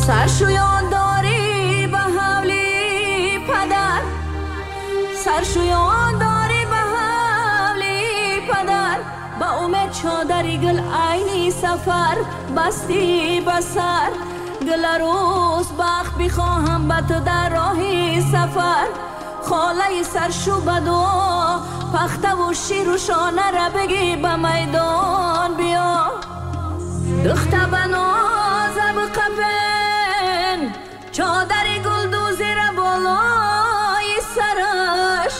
سرشویان داری به حولی پدر، سرشویان داری به حولی پدر، با امید چادری گل عینی سفر بستی بسر. گل روز بخت بخواهم به تو در راهی سفر، خاله سرشو بدو پخته و شیر و شانه را بگی به میدان بیا. دخته بناز بقفن چادر گلدوزی را بالای سرش،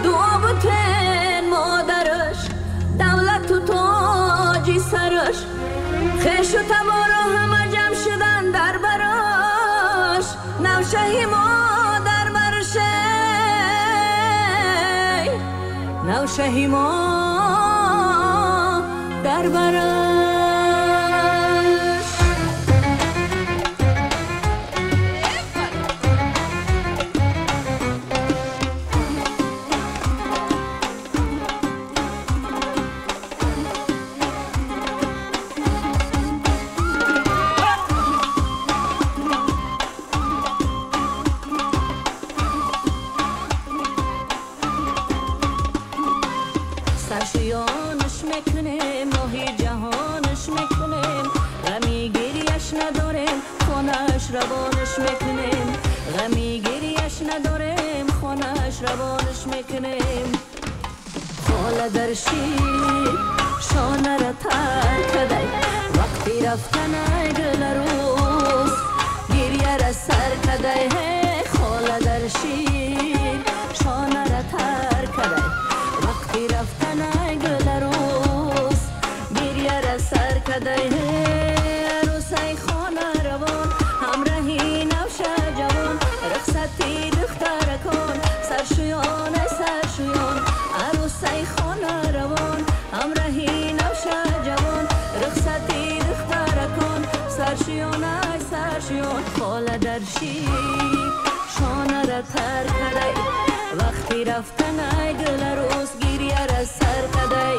دعا بتن مادرش دولت و تاجی سرش. خیش و تبارا همه جمع شدن در براش، نوشهی ما در برشه، نوشهی ما در برش. سرشویانش میکنیم ماهی جهانش میکنیم، غمی گریش نداریم خانهش روانش میکنیم، غمی گریش نداریم خانهش روانش میکنیم. خاله در شیر شانه را تر کده، وقتی رفتن گل روز گریه را سر کده. خاله در شیر شانه را تر کده، وقتی رفتن گل روز گریه را سر کده. عروسی خانه روان همراهی نوشه جوان، رخصتی دختر کن سرشویان سرشویان. عروسی خانه روان همراهی نوشه جوان، رخصتی دختر کن سرشویان سرشویان. خاله در شیر شانه را تر کده، وقتی رفتن گل روز گریه را سر کده.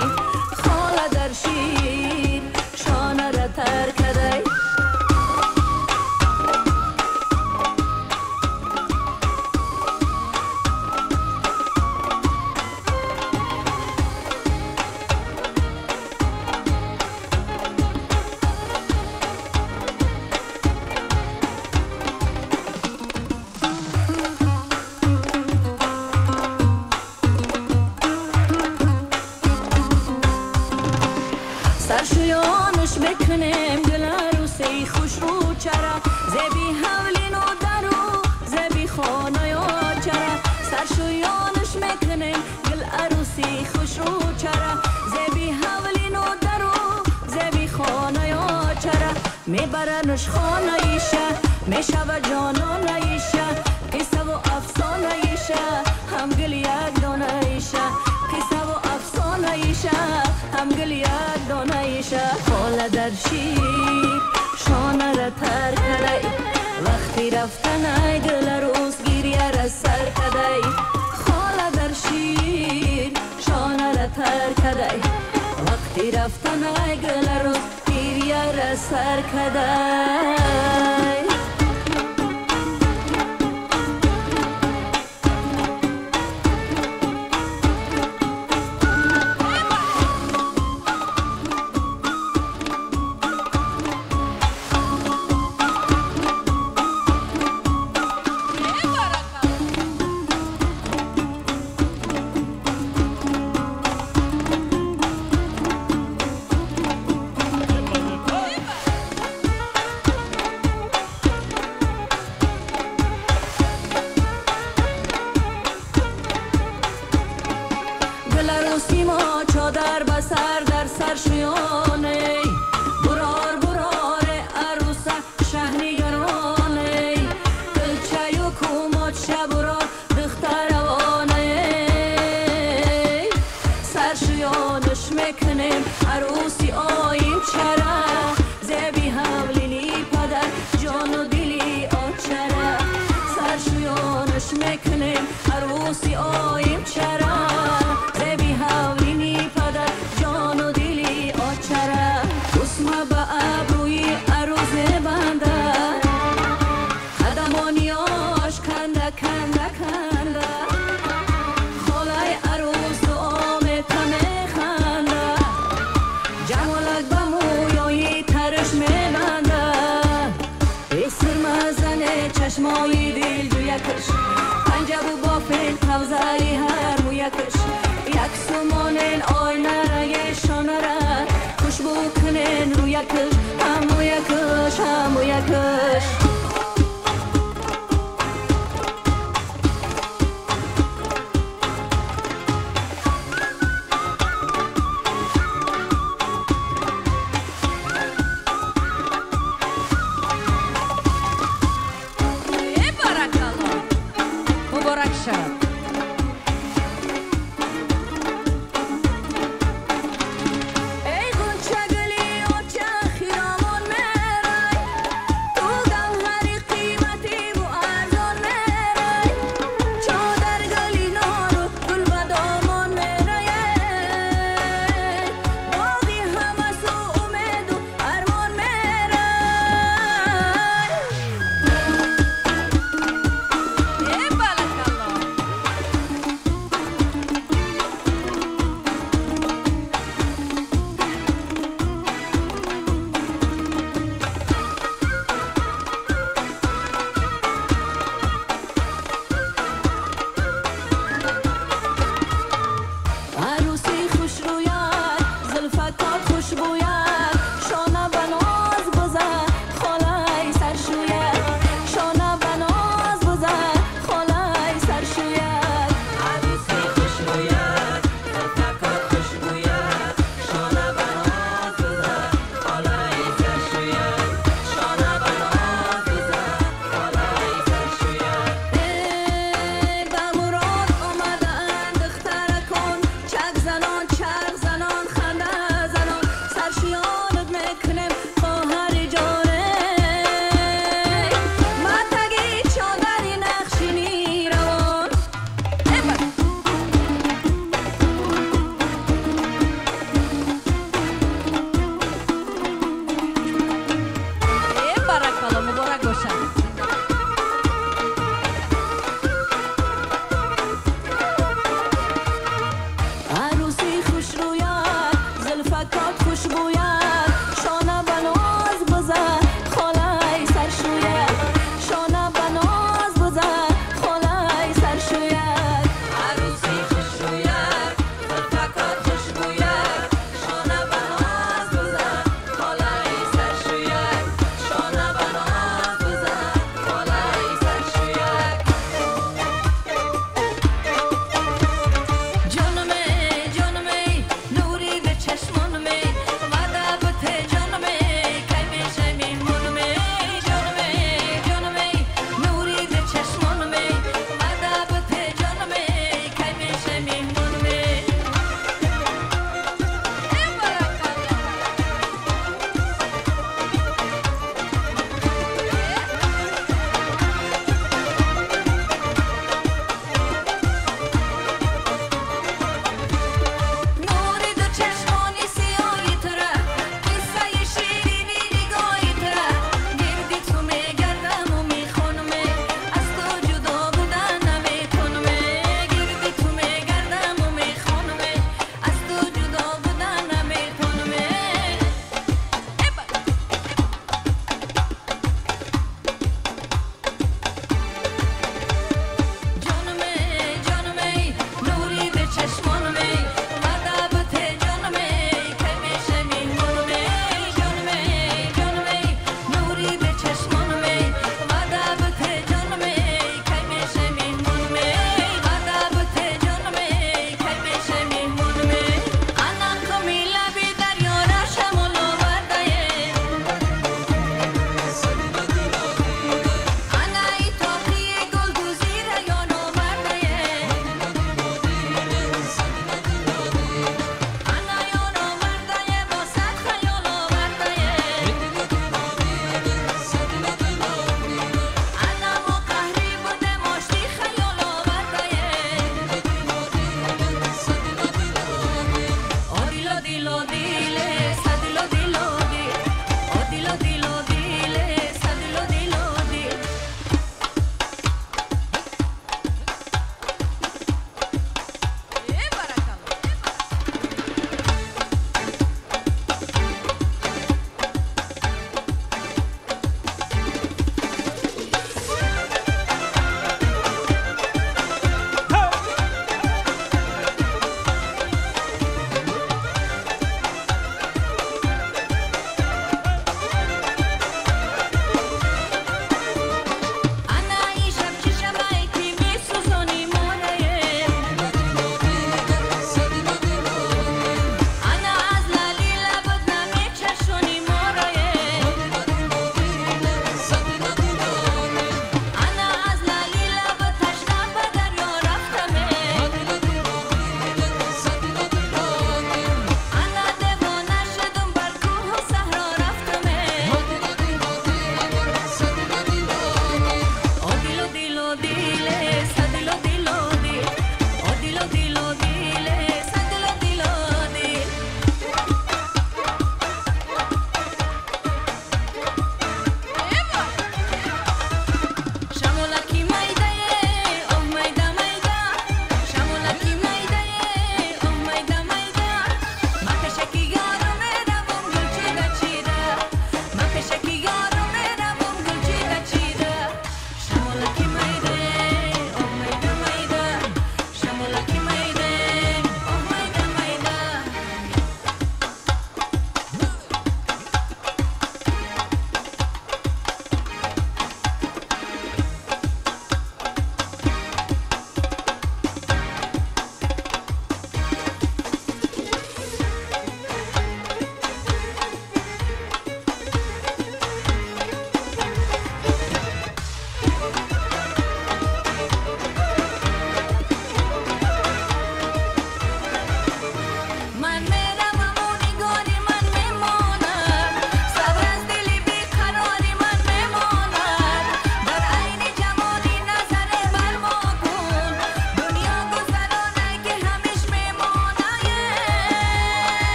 خاله در شیر شانه را تر کده. سرشویانش بکنیم گل عروسی خوش رو چرا، زبی حولین و درو زبی خانه یا چرا. سرشویانش میکنیم گل عروسی خوش رو چرا، زبی حولین و درو زبی خانه یا چرا. میبرنش خانه ایشه میشوه جانان ایشه، قصه و افسانه ایشه هم گل یک دانه ایشه، قصه و افسانه ایشه هم گل یک دانه ایشه. خاله در شیر شانه را تر کده، وقتی رفتن گل روز گریه را سر کده. خاله در شیر شانه را تر کده، وقتی رفتن گل روز گریه را سر کده. ما چادر بسر در سرشویانه، برار برار عروسه شهریگرانه، دلچه و کومات شبرار دختروانه. سرشویانش میکنیم عروسی آیم چرا، زبی حولینی پدر جان و دلی آچره. سرشویانش میکنیم عروسی آیم چرا، زبی حولینی پدر جان و دلی آچره. اسمه به ابرو